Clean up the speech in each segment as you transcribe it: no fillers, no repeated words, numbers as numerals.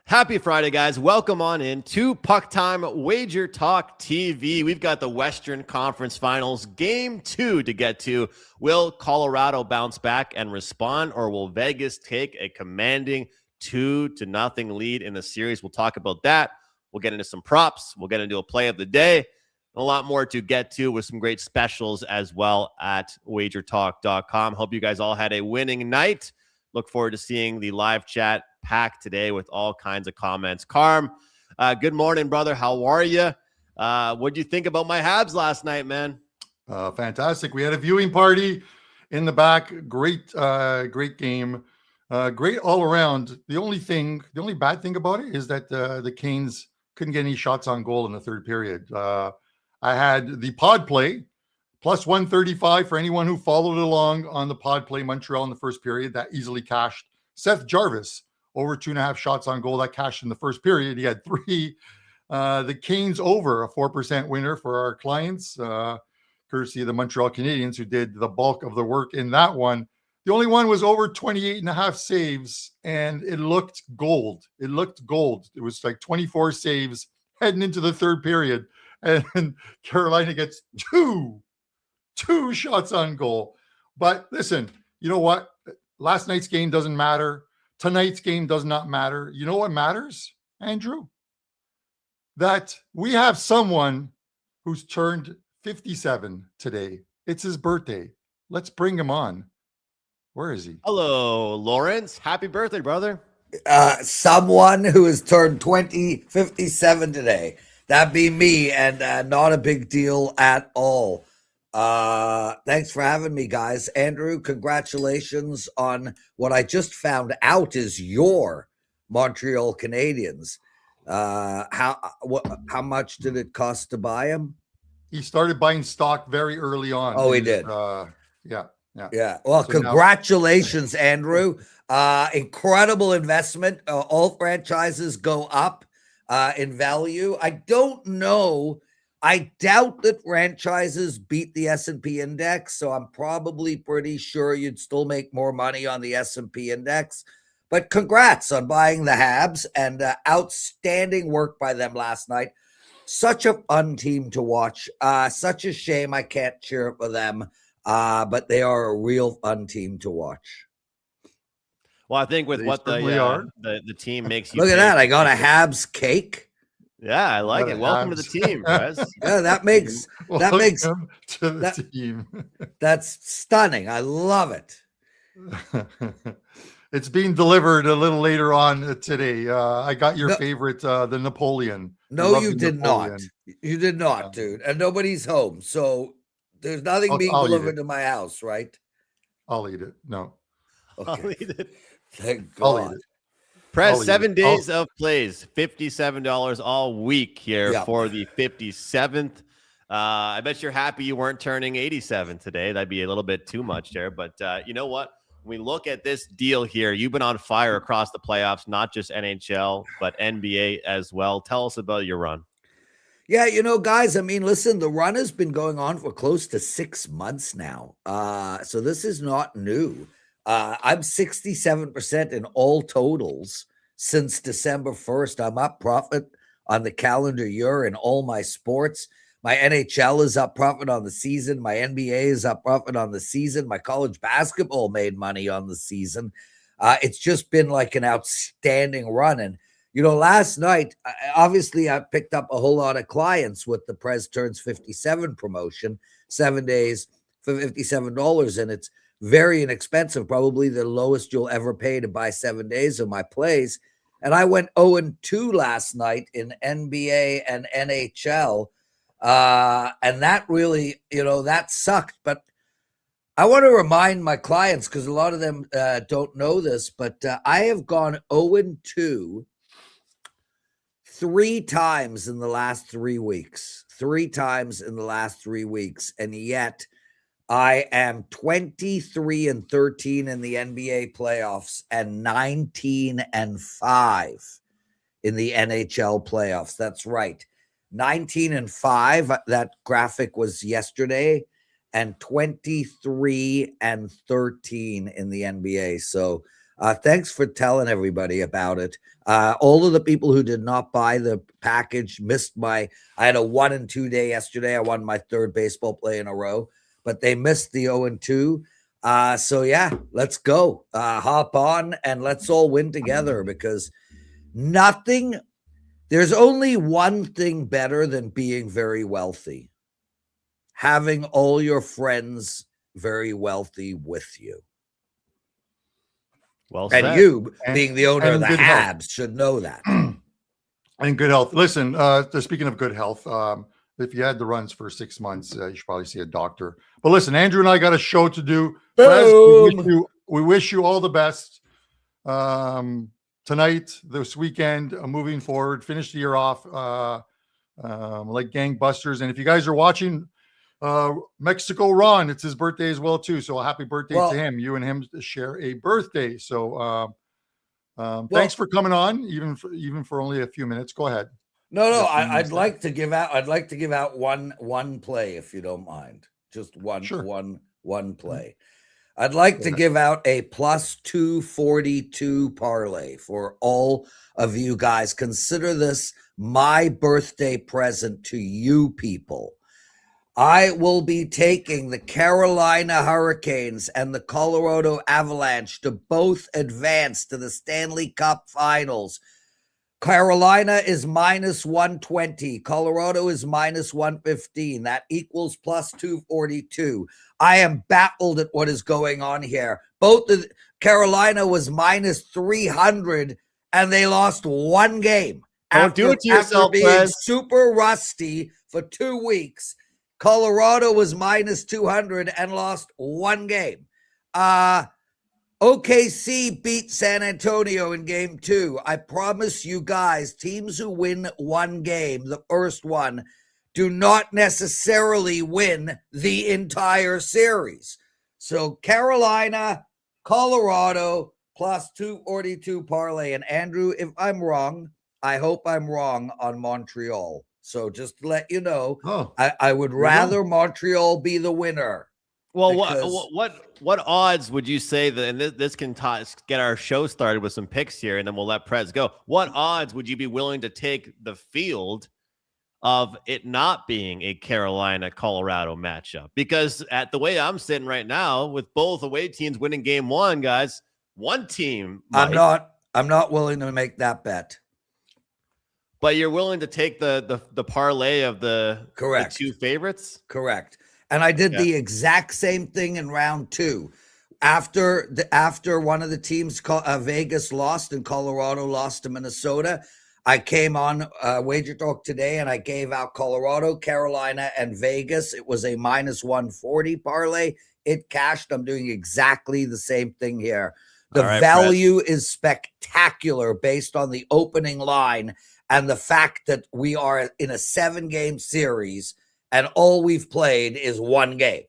Happy Friday, guys. Welcome on in to PuckTime Wager Talk TV. We've got the Western Conference Finals Game 2 to get to. Will Colorado bounce back and respond, or will Vegas take a commanding 2-0 lead in the series? We'll talk about that. We'll get into some props. We'll get into a play of the day. A lot more to get to with some great specials as well at wagertalk.com. Hope you guys all had a winning night. Look forward to seeing the live chat packed today with all kinds of comments. Carm, good morning, brother. How are you? What did you think about my Habs last night, man? Fantastic. We had a viewing party in the back. Great game. Great all around. The only bad thing about it is that the Canes couldn't get any shots on goal in the third period. I had the pod play plus 135 for anyone who followed along on the pod play Montreal in the first period. That easily cashed. Seth Jarvis over 2.5 shots on goal. That cashed in the first period. He had 3. The Canes over, a 4% winner for our clients, courtesy of the Montreal Canadiens, who did the bulk of the work in that one. The only one was over 28.5 saves, and it looked gold. It was like 24 saves heading into the third period, and Carolina gets two shots on goal. But listen, you know what? Last night's game doesn't matter. Tonight's game does not matter. You know what matters, Andrew? That we have someone who's turned 57 today. It's his birthday. Let's bring him on. Where is he? Hello, Lawrence. Happy birthday, brother. Someone who has turned 57 today. That'd be me, and not a big deal at all. Thanks for having me, guys. Andrew, congratulations on what I just found out is your Montreal Canadiens. How much did it cost to buy him? He started buying stock very early on. Oh, he did. Yeah. Well, so congratulations, Andrew. Incredible investment. All franchises go up in value. I don't know. I doubt that franchises beat the S&P index, so I'm probably pretty sure you'd still make more money on the S&P index. But congrats on buying the Habs, and outstanding work by them last night. Such a fun team to watch. Such a shame I can't cheer for them, but they are a real fun team to watch. Well, I think with what the team makes you look at that. I got a Habs cake. Yeah, I like it. Welcome to the team, Prez. Yeah, that makes to the team. That's stunning. I love it. It's being delivered a little later on today. I got your favorite, the Napoleon. No, you did not. You did not, dude. And nobody's home, so there's nothing being delivered to my house, right? I'll eat it. No, okay. I'll eat it. Thank God. I'll eat it. Prez, 7 days of plays, $57 all week here for the 57th. I bet you're happy you weren't turning 87 today. That'd be a little bit too much there. But you know what? When we look at this deal here, you've been on fire across the playoffs, not just NHL, but NBA as well. Tell us about your run. Yeah, you know, guys, I mean, listen, the run has been going on for close to 6 months now. So this is not new. I'm 67% in all totals since December 1st. I'm up profit on the calendar year in all my sports. My NHL is up profit on the season. My NBA is up profit on the season. My college basketball made money on the season. It's just been like an outstanding run. And, you know, last night, obviously I picked up a whole lot of clients with the Prez Turns 57 promotion, 7 days for $57. And it's very inexpensive, probably the lowest you'll ever pay to buy 7 days of my plays. And I went 0-2 last night in NBA and NHL. And that really, you know, that sucked. But I want to remind my clients, because a lot of them don't know this, but I have gone 0-2 3 times in the last 3 weeks. 3 times in the last 3 weeks. And yet I am 23-13 in the NBA playoffs and 19-5 in the NHL playoffs. That's right. 19-5. That graphic was yesterday, and 23-13 in the NBA. So Thanks for telling everybody about it. All of the people who did not buy the package missed I had a 1-2 day yesterday. I won my third baseball play in a row, but they missed the 0-2. So yeah, let's go. Hop on and let's all win together, because there's only one thing better than being very wealthy: having all your friends very wealthy with you. Well said. And you, being the owner of the good Habs, health. should know that. And good health. Listen, speaking of good health, if you had the runs for 6 months, you should probably see a doctor. But listen, Andrew and I got a show to do. Prez, we wish you all the best tonight, this weekend, moving forward. Finish the year off like gangbusters. And if you guys are watching, Mexico Ron, it's his birthday as well too. So a happy birthday to him. You and him share a birthday. So thanks for coming on, even for only a few minutes. Go ahead. No, I'd like to give out one play, if you don't mind. Just one play. I'd like to give out a +242 parlay for all of you guys. Consider this my birthday present to you people. I will be taking the Carolina Hurricanes and the Colorado Avalanche to both advance to the Stanley Cup Finals. Carolina is -120. Colorado is -115. That equals +242. I am baffled at what is going on here. Carolina was -300 and they lost one game. Don't do it to yourself, being Prez. super rusty for 2 weeks. Colorado was -200 and lost one game. OKC beat San Antonio in game 2. I promise you guys, teams who win one game, the first one, do not necessarily win the entire series. So Carolina, Colorado, +242 parlay. And Andrew, if I'm wrong, I hope I'm wrong on Montreal. So just to let you know, I would rather Montreal be the winner. Well, what odds would you say that, and this can get our show started with some picks here, and then we'll let Prez go. What odds would you be willing to take the field of it not being a Carolina-Colorado matchup? Because at the way I'm sitting right now, with both away teams winning game 1, guys, one team I'm not willing to make that bet. But you're willing to take the parlay of the two favorites? Correct. And I did the exact same thing in round 2. After one of the teams, Vegas lost and Colorado lost to Minnesota, I came on Wager Talk today and I gave out Colorado, Carolina, and Vegas. It was a -140 parlay. It cashed. I'm doing exactly the same thing here. The value is spectacular based on the opening line and the fact that we are in a 7-game series and all we've played is one game.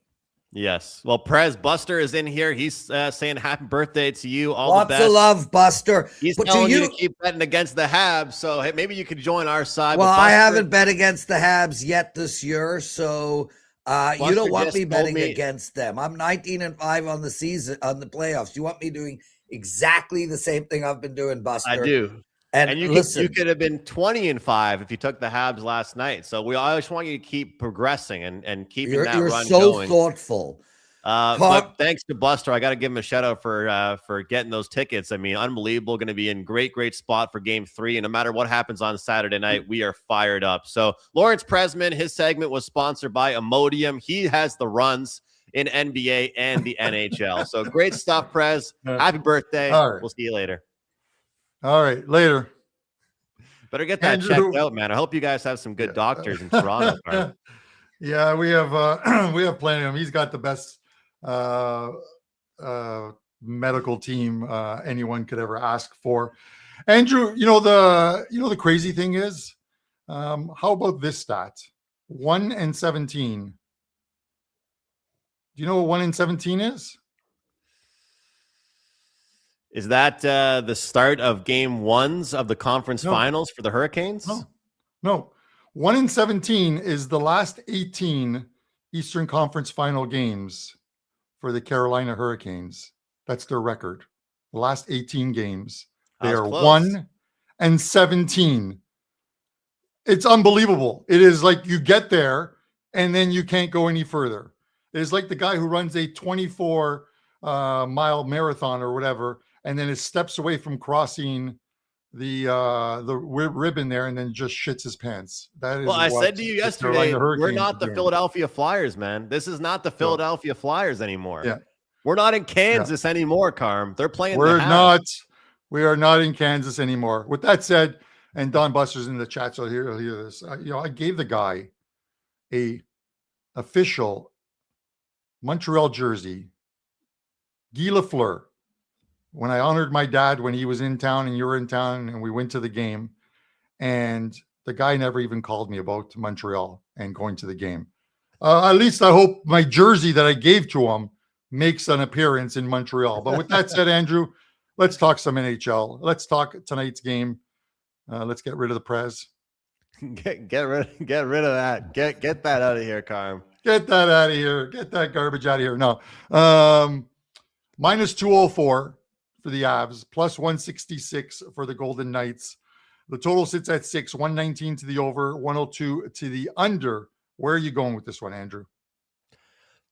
Yes. Well, Prez Buster is in here. He's saying happy birthday to you. Lots the best. Of love, Buster. He's telling you to keep betting against the Habs, so hey, maybe you could join our side. Well, I haven't bet against the Habs yet this year, so you don't want me betting against them. I'm 19-5 on the season, on the playoffs. You want me doing exactly the same thing I've been doing, Buster? I do. And you could have been 20-5 if you took the Habs last night. So we always want you to keep progressing and keeping that run going. You're so thoughtful. But thanks to Buster, I got to give him a shout out for getting those tickets. I mean, unbelievable. Going to be in great spot for game 3. And no matter what happens on Saturday night, we are fired up. So Lawrence Presman, his segment was sponsored by Imodium. He has the runs in NBA and the NHL. So great stuff, Prez. Happy birthday. Right. We'll see you later. All right, later. Better get that checked out, man. I hope you guys have some good doctors in Toronto. Yeah, we have plenty of them. He's got the best medical team anyone could ever ask for. Andrew, the crazy thing is, how about this stat? 1-17. Do you know what 1-17 is? Is that the start of game 1s of the conference finals for the Hurricanes? No. 1-17 is the last 18 Eastern Conference final games for the Carolina Hurricanes. That's their record. The last 18 games. They That was are close. 1-17. It's unbelievable. It is like you get there and then you can't go any further. It is like the guy who runs a 24 mile marathon or whatever, and then it steps away from crossing the ribbon there and then just shits his pants. That is Well, I what said to you the yesterday, Carolina we're Hurricanes not are the doing. Philadelphia Flyers, man. This is not the Philadelphia Flyers anymore. Yeah. We're not in Kansas anymore, Carm. They're playing We're the Habs. not. We are not in Kansas anymore. With that said, and Don Buster's in the chat, so he'll hear this. I gave the guy a official Montreal jersey, Guy Lafleur, when I honored my dad when he was in town and you were in town and we went to the game, and the guy never even called me about Montreal and going to the game. At least I hope my jersey that I gave to him makes an appearance in Montreal. But with that said, Andrew, let's talk some NHL. Let's talk tonight's game. Let's get rid of the Prez. Get rid of that. Get that out of here, Carm. Get that out of here. Get that garbage out of here. No. Minus 204 for the Avs, plus 166 for the Golden Knights. The total sits at 6, 119 to the over, 102 to the under. Where are you going with this one, Andrew?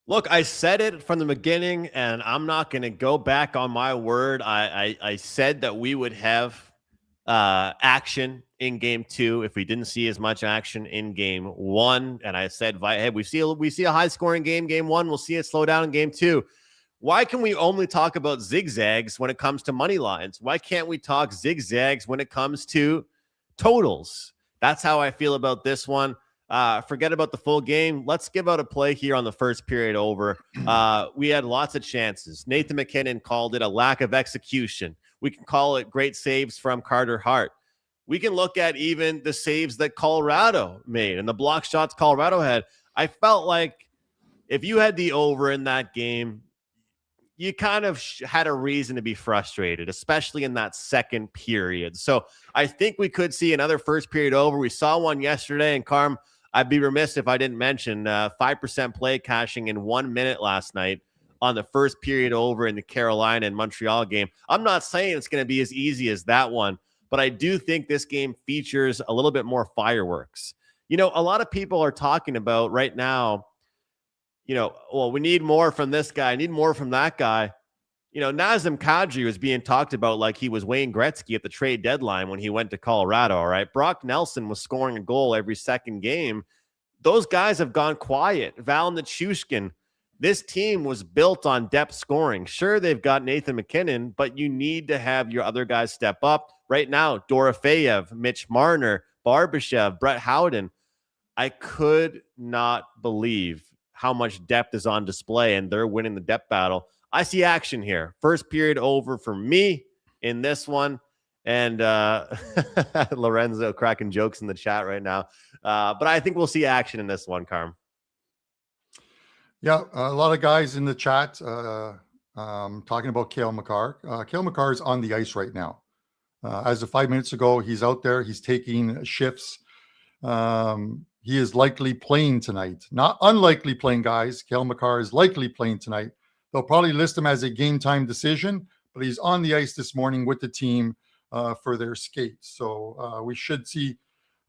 Look, I said it from the beginning, and I'm not going to go back on my word. I said that we would have action in game 2 if we didn't see as much action in game 1. And I said, hey, we see a high scoring game 1. We'll see it slow down in game 2. Why can we only talk about zigzags when it comes to money lines? Why can't we talk zigzags when it comes to totals? That's how I feel about this one. Forget about the full game. Let's give out a play here on the first period over. We had lots of chances. Nathan McInnis called it a lack of execution. We can call it great saves from Carter Hart. We can look at even the saves that Colorado made and the block shots Colorado had. I felt like if you had the over in that game, you kind of had a reason to be frustrated, especially in that second period. So I think we could see another first period over. We saw one yesterday, and Carm, I'd be remiss if I didn't mention 5% play cashing in 1 minute last night on the first period over in the Carolina and Montreal game. I'm not saying it's going to be as easy as that one, but I do think this game features a little bit more fireworks. You know, a lot of people are talking about right now, well, we need more from this guy, need more from that guy. Nazem Kadri was being talked about like he was Wayne Gretzky at the trade deadline when he went to Colorado, all right? Brock Nelson was scoring a goal every second game. Those guys have gone quiet. Val Nichushkin, this team was built on depth scoring. Sure, they've got Nathan McInnis, but you need to have your other guys step up. Right now, Dorofeyev, Mitch Marner, Barbashev, Brett Howden. I could not believe how much depth is on display, and they're winning the depth battle. I see action here. First period over for me in this one. And Lorenzo cracking jokes in the chat right now. But I think we'll see action in this one, Carm. Yeah, a lot of guys in the chat talking about Cale Makar. Cale Makar is on the ice right now. As of 5 minutes ago, he's out there. He's taking shifts. He is likely playing tonight. Not unlikely playing, guys. Cale Makar is likely playing tonight. They'll probably list him as a game time decision, but he's on the ice this morning with the team for their skates. So we should see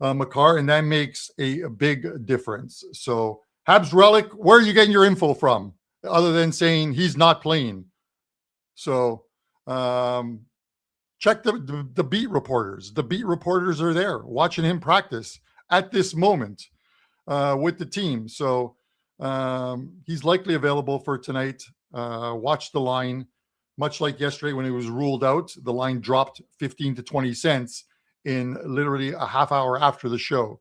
Makar, and that makes a big difference. So Habs Relic, where are you getting your info from other than saying he's not playing? So check the beat reporters. The beat reporters are there watching him practice at this moment with the team. So he's likely available for tonight. Watch the line. Much like yesterday when it was ruled out, the line dropped 15 to 20 cents in literally a half hour after the show.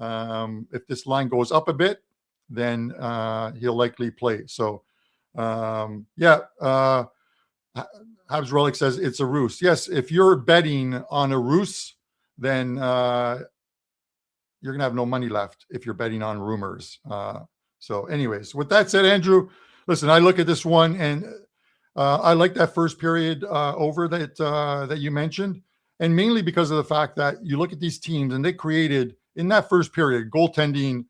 If this line goes up a bit, then he'll likely play. So, Habs Relic says it's a ruse. Yes, if you're betting on a ruse, then you're going to have no money left if you're betting on rumors. So anyways, with that said, Andrew, listen, I look at this one and I like that first period over that you mentioned, and mainly because of the fact that you look at these teams and they created in that first period, goaltending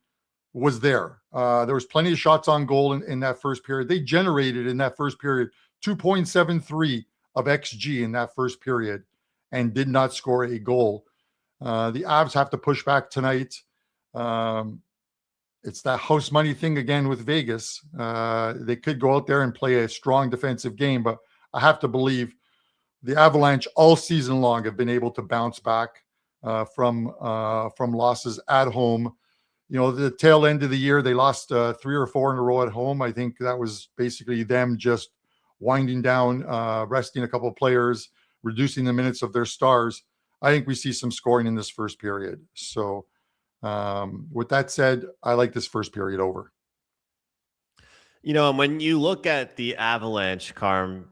was there. There was plenty of shots on goal in that first period. They generated in that first period 2.73 of XG in that first period and did not score a goal. The Avs have to push back tonight. It's that house money thing again with Vegas. They could go out there and play a strong defensive game, but I have to believe the Avalanche all season long have been able to bounce back from losses at home. You know, the tail end of the year, they lost 3 or 4 in a row at home. I think that was basically them just winding down, resting a couple of players, reducing the minutes of their stars. I think we see some scoring in this first period. So with that said, I like this first period over. You know, and when you look at the Avalanche, Carm,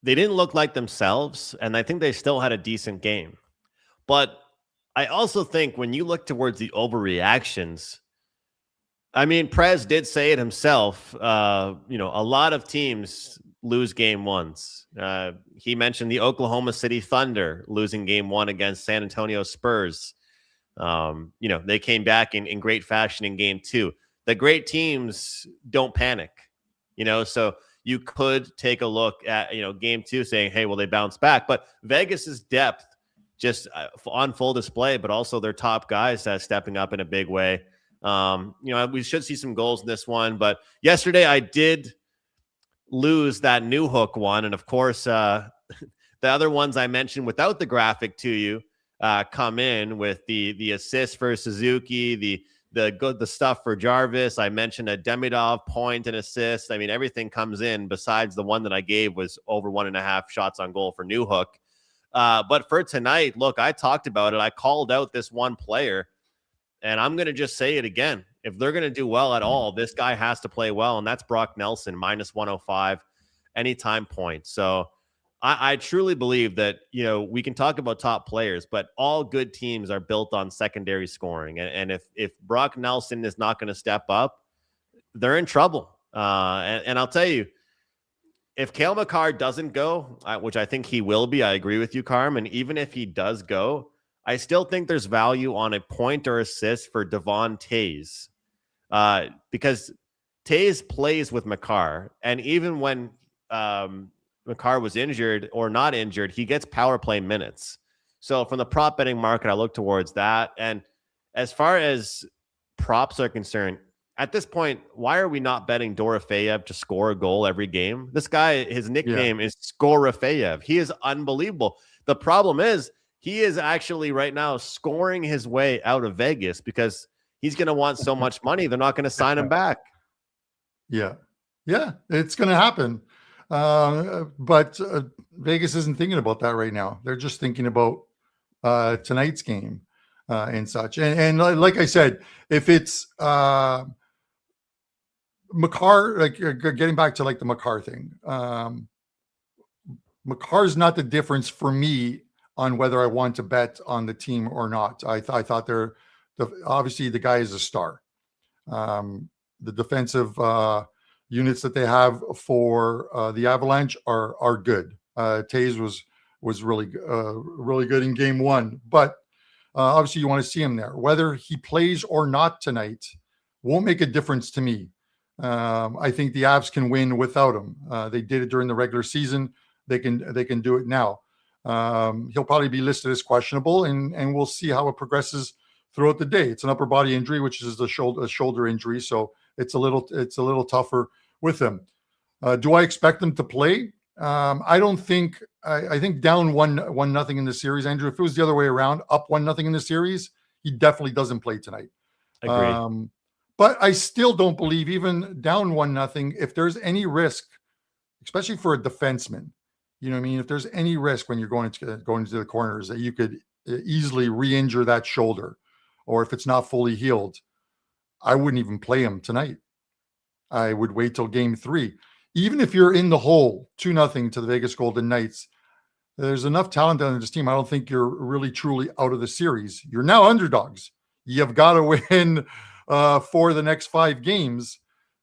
they didn't look like themselves, and I think they still had a decent game. But I also think when you look towards the overreactions, I mean, Prez did say it himself. You know, a lot of teams lose game ones. He mentioned the Oklahoma City Thunder losing game 1 against San Antonio Spurs. You know, they came back in great fashion in game 2. The great teams don't panic, you know, so you could take a look at, you know, game 2 saying, hey, well, they bounce back. But Vegas's depth just on full display, but also their top guys stepping up in a big way. You know, we should see some goals in this one. But yesterday I did lose that new hook one. And of course, the other ones I mentioned without the graphic to you come in with the assist for Suzuki, the stuff for Jarvis. I mentioned a Demidov point and assist. I mean, everything comes in besides the one that I gave was over 1.5 shots on goal for New Hook. But for tonight, look, I talked about it. I called out this one player, and I'm going to just say it again. If they're going to do well at all, this guy has to play well, and that's Brock Nelson, minus 105, anytime point. So I truly believe that, you know, we can talk about top players, but all good teams are built on secondary scoring. And if Brock Nelson is not going to step up, they're in trouble. And I'll tell you, if Cale Makar doesn't go, which I think he will be, I agree with you, Carm. And even if he does go, I still think there's value on a point or assist for Devon Toews, because Toews plays with Makar. And even when Makar was injured or not injured, he gets power play minutes. So from the prop betting market, I look towards that. And as far as props are concerned, at this point, why are we not betting Dorofeyev to score a goal every game? This guy, his nickname is Scorofeyev. He is unbelievable. The problem is he is actually right now scoring his way out of Vegas because he's going to want so much money. They're not going to sign him back. Yeah, it's going to happen. But Vegas isn't thinking about that right now. They're just thinking about tonight's game and such. And like I said, if it's Makar, like getting back to like the Makar thing, Makar's not the difference for me on whether I want to bet on the team or not. I thought obviously the guy is a star. The defensive units that they have for the Avalanche are good. Toews was really good in game 1, but obviously you want to see him there. Whether he plays or not tonight won't make a difference to me. I think the Avs can win without him. They did it during the regular season. They can do it now. He'll probably be listed as questionable, and we'll see how it progresses throughout the day. It's an upper body injury, which is a shoulder injury, so it's a little tougher with him. Do I expect them to play? I don't think. I think down 1-0 in the series, Andrew. If it was the other way around, up 1-0 in the series, he definitely doesn't play tonight. Agreed. But I still don't believe, even down 1-0, if there's any risk, especially for a defenseman, you know what I mean? If there's any risk when you're going into the corners that you could easily re-injure that shoulder, or if it's not fully healed, I wouldn't even play him tonight. I would wait till game 3. Even if you're in the hole 2-0 to the Vegas Golden Knights, there's enough talent on this team. I don't think you're really truly out of the series. You're now underdogs. You've got to win for the next 5 games,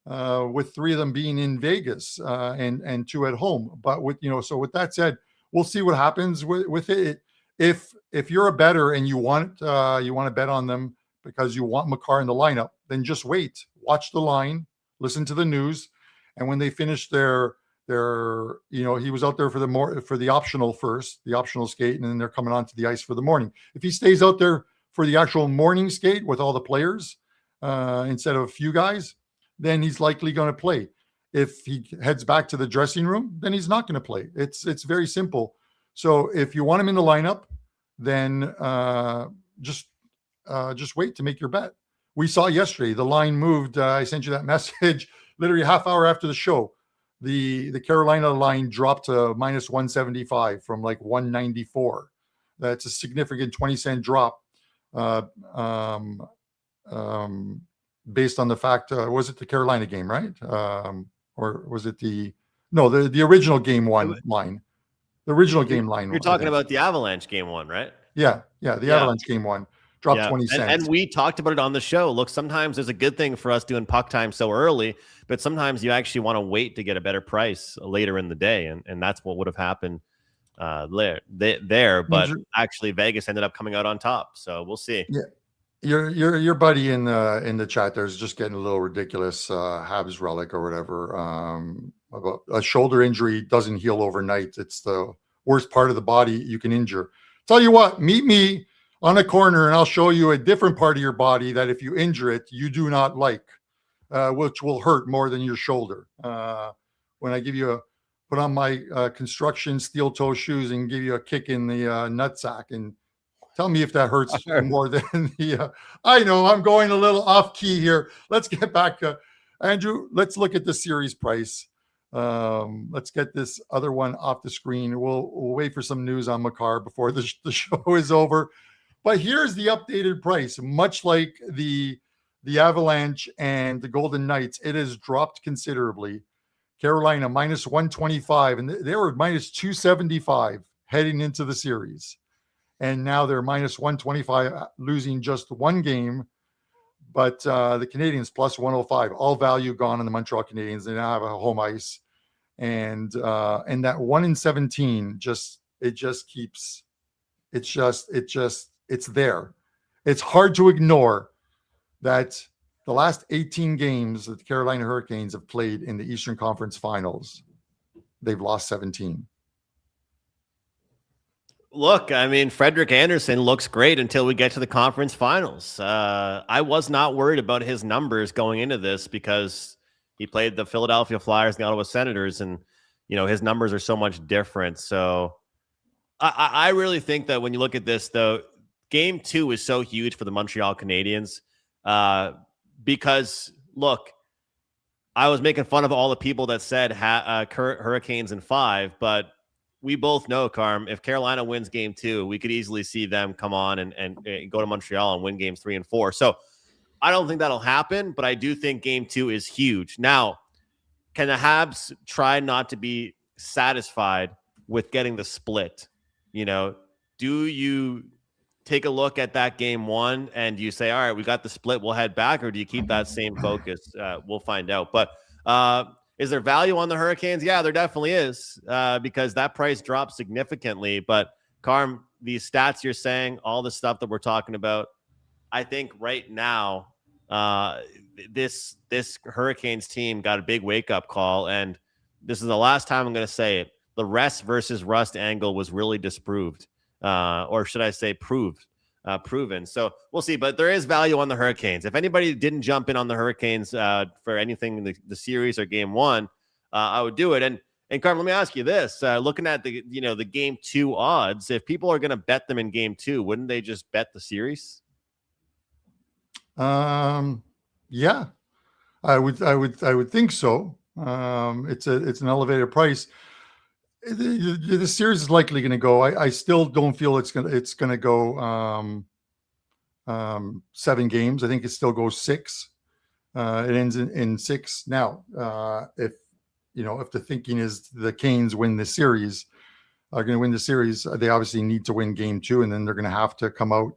with 3 of them being in Vegas and 2 at home. But with that said, we'll see what happens with it. If you're a bettor and you want to bet on them because you want Makar in the lineup, then just wait, watch the line, listen to the news, and when they finish their he was out there for the optional first, the optional skate, and then they're coming onto the ice for the morning. If he stays out there for the actual morning skate with all the players instead of a few guys, then he's likely going to play. If he heads back to the dressing room, then he's not going to play. It's very simple. So if you want him in the lineup, then just wait to make your bet. We saw yesterday the line moved. I sent you that message literally a half hour after the show. The Carolina line dropped to minus 175 from like 194. That's a significant 20-cent drop. Based on the fact, was it the Carolina game, right? Or was it the original game one line? The original game line. You're talking about the Avalanche game one, right? Yeah. The Avalanche game one dropped 20 cents. And we talked about it on the show. Look, sometimes there's a good thing for us doing puck time so early, but sometimes you actually want to wait to get a better price later in the day, and that's what would have happened there. But actually, Vegas ended up coming out on top, so we'll see. Yeah. Your buddy in the chat there is just getting a little ridiculous. Habs relic or whatever. About a shoulder injury doesn't heal overnight. It's the worst part of the body you can injure. Tell you what, meet me on a corner and I'll show you a different part of your body that if you injure it, you do not like, which will hurt more than your shoulder. When I put on my construction steel toe shoes and give you a kick in the nutsack, and tell me if that hurts more than the. I know I'm going a little off key here. Let's get back, Andrew. Let's look at the series price. Let's get this other one off the screen. We'll wait for some news on Makar before the show is over. But here's the updated price. Much like the Avalanche and the Golden Knights, it has dropped considerably. Carolina minus 125, and they were minus 275 heading into the series. And now they're minus 125, losing just one game. But the Canadiens plus 105, all value gone on the Montreal Canadiens. They now have a home ice. And that 1-17, it's there. It's hard to ignore that the last 18 games that the Carolina Hurricanes have played in the Eastern Conference Finals, they've lost 17. Look, I mean, Frederik Andersen looks great until we get to the conference finals. I was not worried about his numbers going into this because he played the Philadelphia Flyers and the Ottawa Senators, and, his numbers are so much different. So I really think that when you look at this, though, Game 2 is so huge for the Montreal Canadiens because, look, I was making fun of all the people that said Hurricanes in 5, but we both know, Carm, if Carolina wins Game 2, we could easily see them come on and go to Montreal and win Games 3 and 4. So I don't think that'll happen, but I do think Game 2 is huge. Now, can the Habs try not to be satisfied with getting the split? Do you take a look at that Game 1 and do you say, all right, we got the split, we'll head back, or do you keep that same focus? We'll find out. But is there value on the Hurricanes? Yeah, there definitely is because that price dropped significantly. But, Carm, these stats you're saying, all the stuff that we're talking about, I think right now this Hurricanes team got a big wake-up call, and this is the last time I'm going to say it. The rest versus rust angle was really disproved, or should I say proven. So we'll see, but there is value on the Hurricanes. If anybody didn't jump in on the Hurricanes for anything in the series or Game 1, I would do it. And Carm, let me ask you this: looking at the Game 2 odds, if people are going to bet them in Game 2, wouldn't they just bet the series? Yeah, I would think so. It's an elevated price. The series is likely going to go. I still don't feel it's going to go 7 games. I think it still goes 6. It ends in 6. Now, if the thinking is the Canes win the series, are going to win the series, they obviously need to win Game 2, and then they're going to have to come out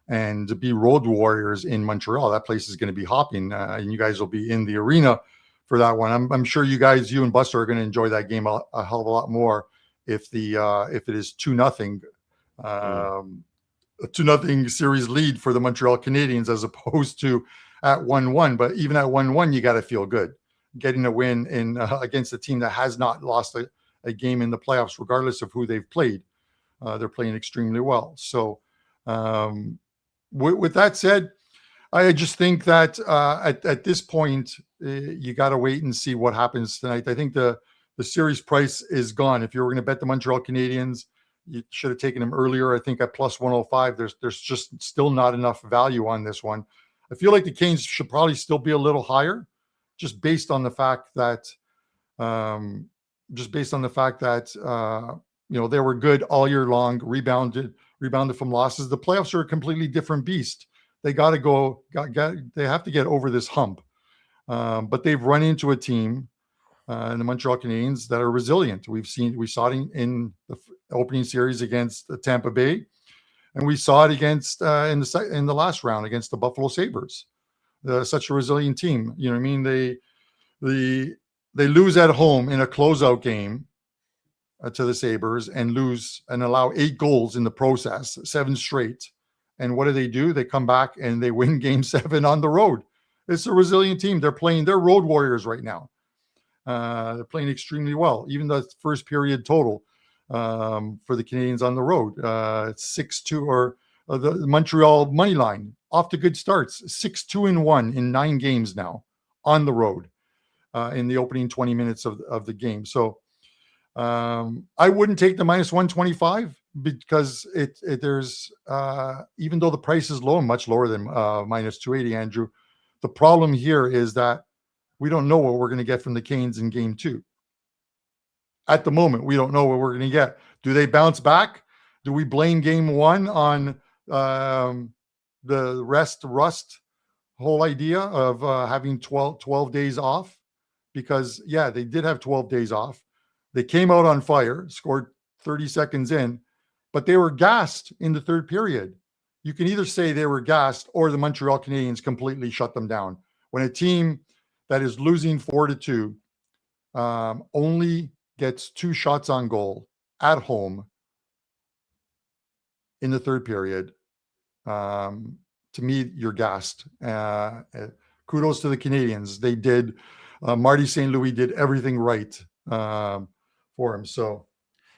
and be road warriors in Montreal. That place is going to be hopping, and you guys will be in the arena for that one. I'm sure you and Buster are going to enjoy that game a hell of a lot more if it is 2-0, 2-0 series lead for the Montreal Canadiens as opposed to at 1-1. But even at 1-1, you got to feel good. getting a win in against a team that has not lost a game in the playoffs, regardless of who they've played. They're playing extremely well. So with that said, I just think that at this point, you got to wait and see what happens tonight. I think the series price is gone. If you were going to bet the Montreal Canadiens, you should have taken them earlier. I think at plus 105, there's just still not enough value on this one. I feel like the Canes should probably still be a little higher, just based on the fact that, they were good all year long, rebounded from losses. The playoffs are a completely different beast. They got to go. They have to get over this hump. But they've run into a team in the Montreal Canadiens that are resilient. We saw it in the opening series against Tampa Bay, and we saw it against in the last round against the Buffalo Sabres. Such a resilient team. You know what I mean? They lose at home in a closeout game to the Sabres and lose and allow 8 goals in the process, 7 straight. And what do? They come back and they win Game 7 on the road. It's a resilient team. They're road warriors right now. They're playing extremely well. Even the first period total for the Canadiens on the road, it's 6-2, or the Montreal money line off to good starts, 6-2-1 in 9 games now on the road in the opening 20 minutes of the game. So I wouldn't take the minus 125 because there's even though the price is low, much lower than minus 280, Andrew. The problem here is that we don't know what we're going to get from the Canes in Game 2. At the moment, we don't know what we're going to get. Do they bounce back? Do we blame Game 1 on the rust whole idea of having 12 days off? Because, yeah, they did have 12 days off. They came out on fire, scored 30 seconds in, but they were gassed in the third period. You can either say they were gassed or the Montreal Canadiens completely shut them down. When a team that is losing 4-2 only gets 2 shots on goal at home in the third period, to me, you're gassed. Kudos to the Canadiens. They did. Marty St. Louis did everything right for him. So,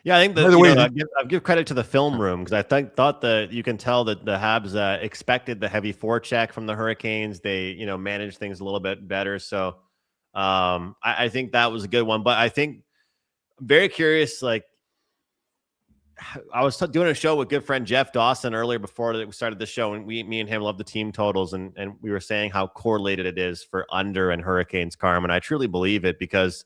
yeah, I think that I give credit to the film room, because I thought that you can tell that the Habs expected the heavy forecheck from the Hurricanes. They managed things a little bit better. So I think that was a good one. But I think very curious. Like, I was doing a show with good friend Jeff Dawson earlier before we started the show, and me and him love the team totals, and we were saying how correlated it is for under and Hurricanes, Carm, and I truly believe it, because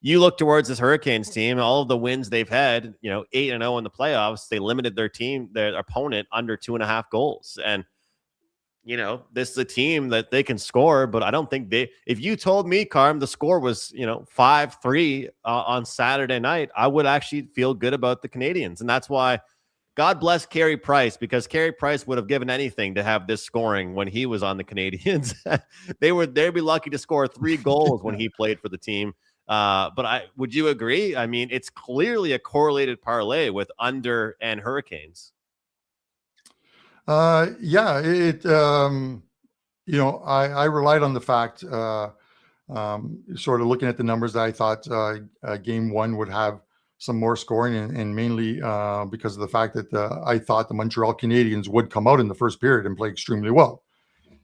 you look towards this Hurricanes team, all of the wins they've had, 8-0 in the playoffs, they limited their opponent under 2.5 goals. And, this is a team that they can score, but I don't think if you told me, Carm, the score was, 5-3 on Saturday night, I would actually feel good about the Canadiens. And that's why God bless Carey Price, because Carey Price would have given anything to have this scoring when he was on the Canadiens. They'd be lucky to score 3 goals when he played for the team. But would you agree? I mean, it's clearly a correlated parlay with under and Hurricanes. Yeah, I relied on the fact, sort of looking at the numbers, that I thought Game 1 would have some more scoring, and mainly because of the fact that I thought the Montreal Canadiens would come out in the first period and play extremely well.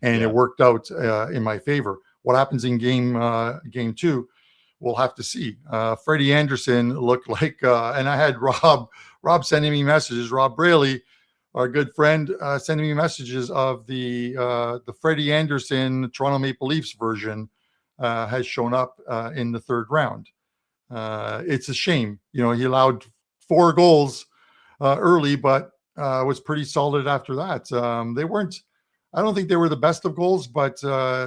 And it worked out in my favor. What happens in Game 2? We'll have to see. Freddie Anderson looked like, and I had Rob sending me messages. Rob Braley, our good friend, sending me messages of the Freddie Anderson Toronto Maple Leafs version has shown up in the third round. It's a shame. He allowed 4 goals early, but was pretty solid after that. They weren't. I don't think they were the best of goals, but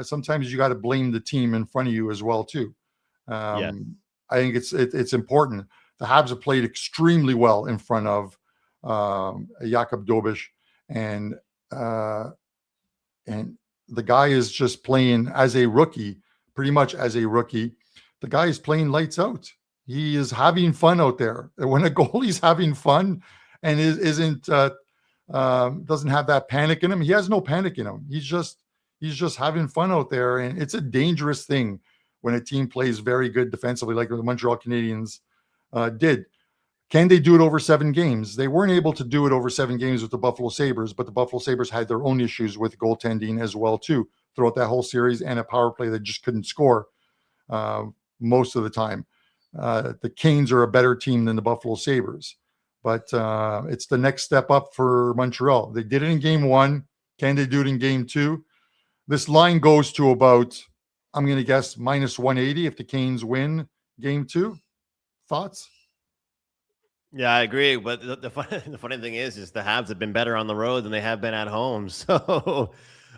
sometimes you got to blame the team in front of you as well too. I think it's important. The Habs have played extremely well in front of Jakub Dobeš, and the guy is just playing as a rookie, pretty much as a rookie. The guy is playing lights out. He is having fun out there. When a goalie's having fun and doesn't have that panic in him, he has no panic in him. He's just having fun out there, and it's a dangerous thing when a team plays very good defensively, like the Montreal Canadiens did. Can they do it over 7 games? They weren't able to do it over 7 games with the Buffalo Sabres, but the Buffalo Sabres had their own issues with goaltending as well, too, throughout that whole series, and a power play that just couldn't score most of the time. The Canes are a better team than the Buffalo Sabres, but it's the next step up for Montreal. They did it in game 1. Can they do it in game 2? This line goes to about, I'm going to guess, minus 180 if the Canes win game 2. Thoughts? Yeah, I agree. But the funny thing is the Habs have been better on the road than they have been at home. So,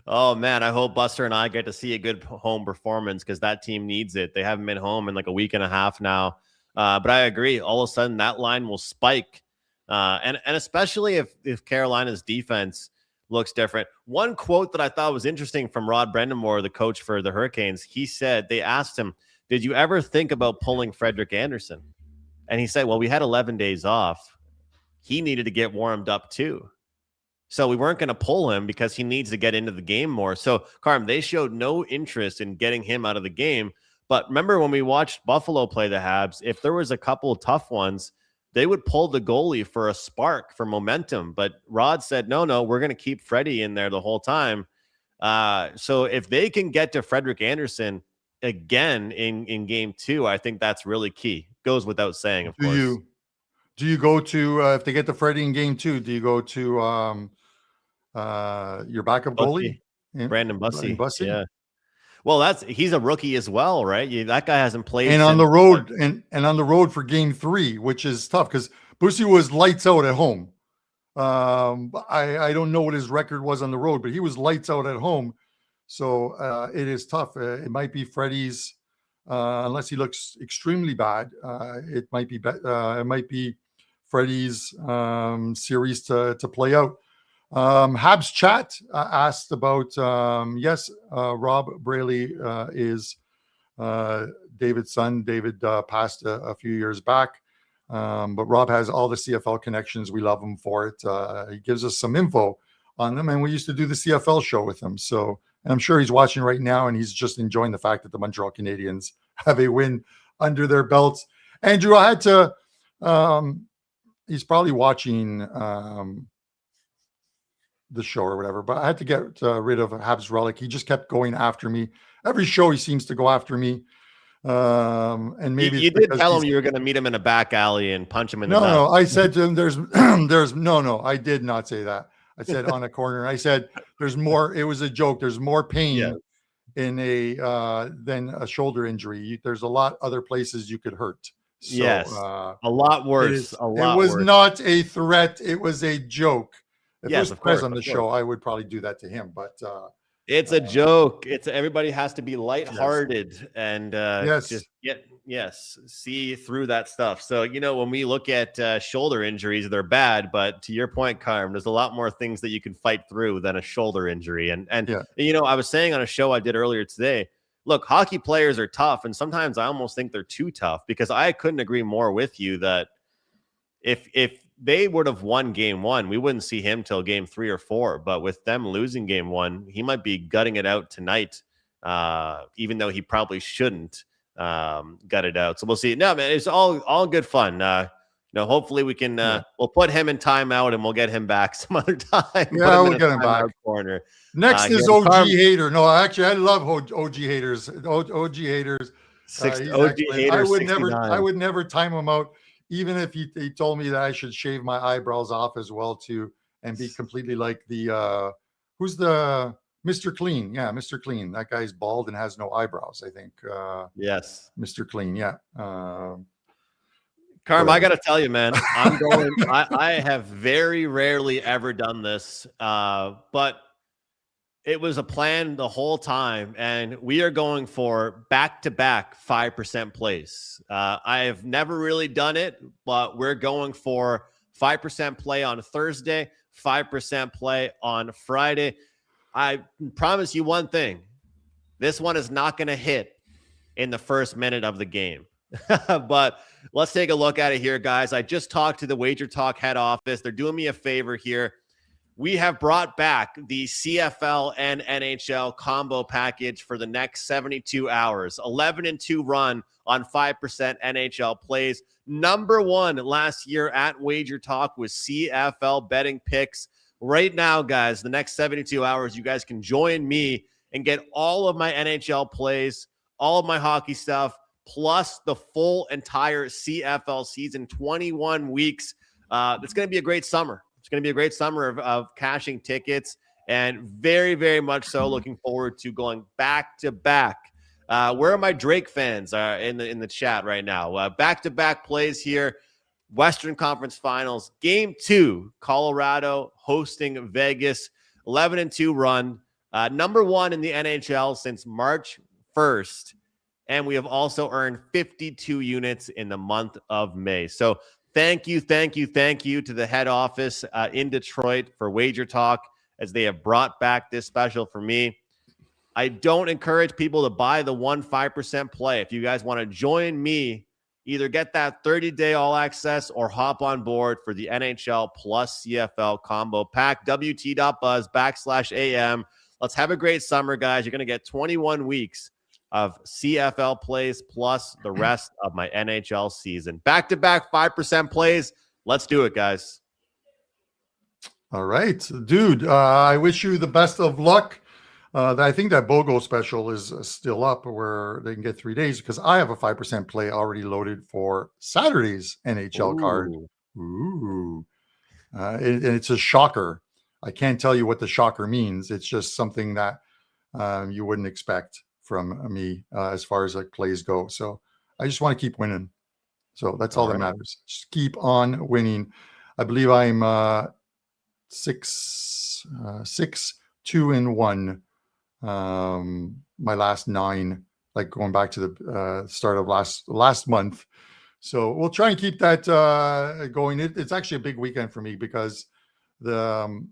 oh man, I hope Buster and I get to see a good home performance because that team needs it. They haven't been home in like a week and a half now. But I agree. All of a sudden, that line will spike, and especially if Carolina's defense looks different. One quote that I thought was interesting from Rod Brendamore, the coach for the Hurricanes, he said they asked him, "Did you ever think about pulling Frederik Andersen?" And he said, well, we had 11 days off. He needed to get warmed up too. So we weren't going to pull him because he needs to get into the game more. So, Carm, they showed no interest in getting him out of the game. But remember when we watched Buffalo play the Habs, if there was a couple of tough ones, they would pull the goalie for a spark, for momentum. But Rod said, no, we're going to keep Freddie in there the whole time. So if they can get to Frederik Andersen again in game 2, I think that's really key. Goes without saying, of course. Do you go to if they get to Freddie in game 2? Do you go to your backup goalie, Brandon Bussey? Bussey? Yeah. Well, he's a rookie as well, right? That guy hasn't played. And on the road, and on the road for game 3, which is tough because Bussey was lights out at home. I don't know what his record was on the road, but he was lights out at home. So it is tough. It might be Freddie's. Unless he looks extremely bad, it might be Freddie's series to play out. Habs chat asked about Rob Braley is David's son. David passed a few years back, but Rob has all the CFL connections. We love him for it. He gives us some info on them, and we used to do the CFL show with him. So. And I'm sure he's watching right now, and he's just enjoying the fact that the Montreal Canadiens have a win under their belts. Andrew, I had to he's probably watching the show or whatever, but I had to get rid of Habs Relic. He just kept going after me. Every show he seems to go after me. And maybe you did tell him you were going to meet him in a back alley and punch him in the back. No, I said to him, there's no, I did not say that. I said on a corner. I said, "There's more." It was a joke. There's more pain in than a shoulder injury. There's a lot other places you could hurt. So, yes, a lot worse. It was not a threat. It was a joke. If yes, it was Prez on the show, I would probably do that to him. But it's a joke. Everybody has to be lighthearted and just see through that stuff. So, when we look at shoulder injuries, they're bad. But to your point, Carm, there's a lot more things that you can fight through than a shoulder injury. And I was saying on a show I did earlier today, look, hockey players are tough. And sometimes I almost think they're too tough because I couldn't agree more with you that if they would have won game 1, we wouldn't see him till game 3 or 4. But with them losing game 1, he might be gutting it out tonight, even though he probably shouldn't gut it out. So we'll see. No, man, it's all good fun. Hopefully we can we'll put him in timeout and we'll get him back some other time. Yeah, we'll get him back. Corner. Next is OG Hater. No, actually, I love OG Haters. OG Haters. OG Haters. I would never time him out. Even if he told me that I should shave my eyebrows off as well too, and be completely like the who's the Mr. Clean? Yeah, Mr. Clean. That guy's bald and has no eyebrows. I think. Yes, Mr. Clean. Yeah. Carm, I got to tell you, man, I'm going. I have very rarely ever done this, but it was a plan the whole time, and we are going for back-to-back 5% plays. I have never really done it, but we're going for 5% play on Thursday, 5% play on Friday. I promise you one thing. This one is not going to hit in the first minute of the game. But let's take a look at it here, guys. I just talked to the Wager Talk head office. They're doing me a favor here. we have brought back the CFL and NHL combo package for the next 72 hours. 11-2 run on 5% NHL plays. Number one last year at Wager Talk was CFL betting picks. Right now, guys, the next 72 hours, you guys can join me and get all of my NHL plays, all of my hockey stuff, plus the full entire CFL season, 21 weeks. It's going to be a great summer. It's going to be a great summer of cashing tickets, and very, very much so looking forward to going back to back. Where are my Drake fans in the chat right now? Back-to-back plays here. Western Conference Finals, Game 2, Colorado hosting Vegas, 11-2 run. Number one in the NHL since March 1st. And we have also earned 52 units in the month of May. So thank you to the head office in Detroit for Wager Talk, as they have brought back this special for me. I don't encourage people to buy the 5% play. If you guys want to join me, either get that 30-day all access or hop on board for the NHL plus CFL combo pack, WT.buzz/AM. Let's have a great summer, guys. You're going to get 21 weeks of CFL plays plus the rest of my NHL season. Back-to-back 5% plays. Let's do it, guys. All right, dude. I wish you the best of luck. I think that BOGO special is still up, where they can get 3 days, because I have a 5% play already loaded for Saturday's NHL card. Ooh. And it's a shocker. I can't tell you what the shocker means. It's just something that you wouldn't expect from me as far as like plays go. So I just want to keep winning. So that's all that matters. Just keep on winning. I believe I'm 6-2-1. My last 9, like going back to the start of last month. So we'll try and keep that going. It's actually a big weekend for me, because the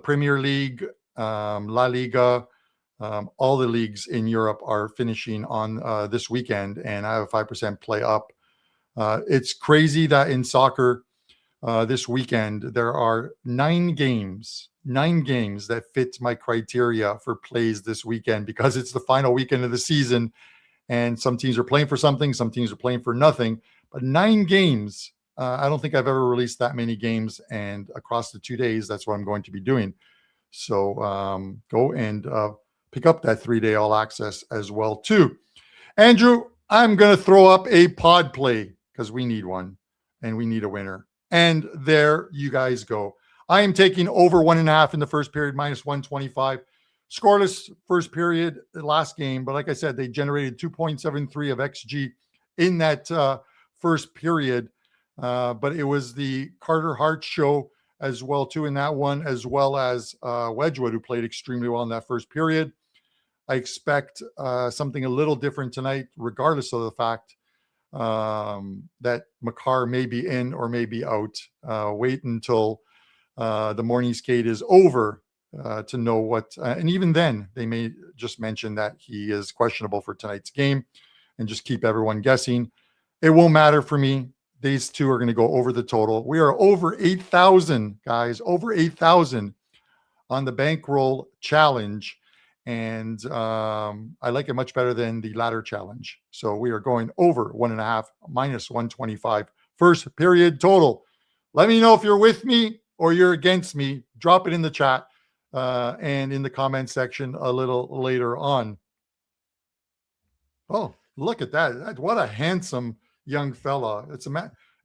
Premier League, La Liga, all the leagues in Europe are finishing on this weekend, and I have a 5% play up. It's crazy that in soccer this weekend there are 9 games that fit my criteria for plays this weekend, because it's the final weekend of the season, and some teams are playing for something, some teams are playing for nothing. But 9 games, I don't think I've ever released that many games, and across the 2 days, that's what I'm going to be doing. So go and pick up that 3-day all access as well too. Andrew, I'm going to throw up a pod play, because we need one and we need a winner. And there you guys go. I am taking over 1.5 in the first period, -125. Scoreless first period, last game. But like I said, they generated 2.73 of XG in that first period. But it was the Carter Hart show as well too in that one, as well as Wedgwood, who played extremely well in that first period. I expect something a little different tonight, regardless of the fact that Makar may be in or may be out. Wait until the morning skate is over to know what, and even then they may just mention that he is questionable for tonight's game and just keep everyone guessing. It won't matter for me. These two are going to go over the total. We are over 8,000, guys, over 8,000 on the bankroll challenge. And I like it much better than the ladder challenge. So we are going over 1.5, -125 first period total. Let me know if you're with me or you're against me. Drop it in the chat and in the comment section a little later on. Oh, look at that. What a handsome young fella.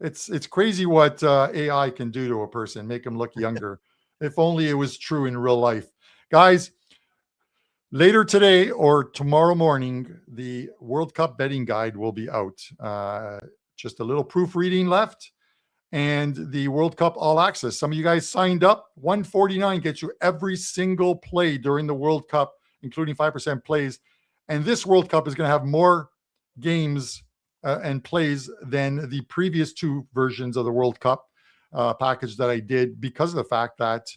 It's crazy what AI can do to a person, make him look younger. If only it was true in real life. Guys, later today or tomorrow morning, the World Cup betting guide will be out. Just a little proofreading left, and the World Cup All Access. Some of you guys signed up. $149 gets you every single play during the World Cup, including 5% plays. And this World Cup is going to have more games and plays than the previous 2 versions of the World Cup package that I did, because of the fact that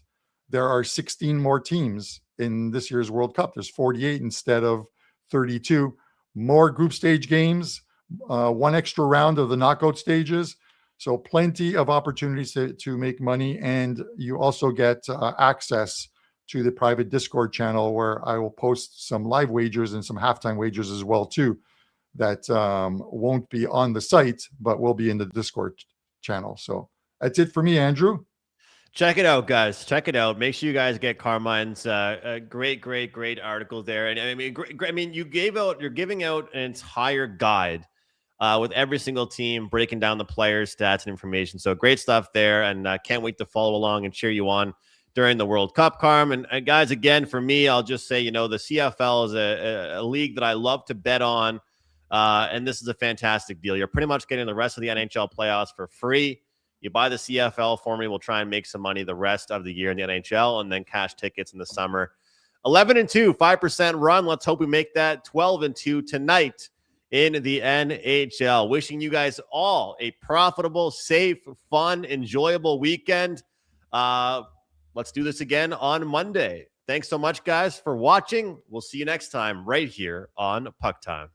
there are 16 more teams in this year's World Cup. There's 48 instead of 32. More group stage games, 1 extra round of the knockout stages. So plenty of opportunities to make money. And you also get access to the private Discord channel where I will post some live wagers and some halftime wagers as well too, that won't be on the site, but will be in the Discord channel. So that's it for me, Andrew. Check it out, guys. Check it out. Make sure you guys get Carmine's great article there. And I mean, you're giving out an entire guide with every single team, breaking down the players' stats and information. So great stuff there, and can't wait to follow along and cheer you on during the World Cup, Carm. And guys, again, for me, I'll just say, the CFL is a league that I love to bet on, and this is a fantastic deal. You're pretty much getting the rest of the NHL playoffs for free. You buy the CFL for me, we'll try and make some money the rest of the year in the NHL, and then cash tickets in the summer. 11-2, 5% run. Let's hope we make that 12-2 tonight in the NHL. Wishing you guys all a profitable, safe, fun, enjoyable weekend. Let's do this again on Monday. Thanks so much, guys, for watching. We'll see you next time right here on Puck Time.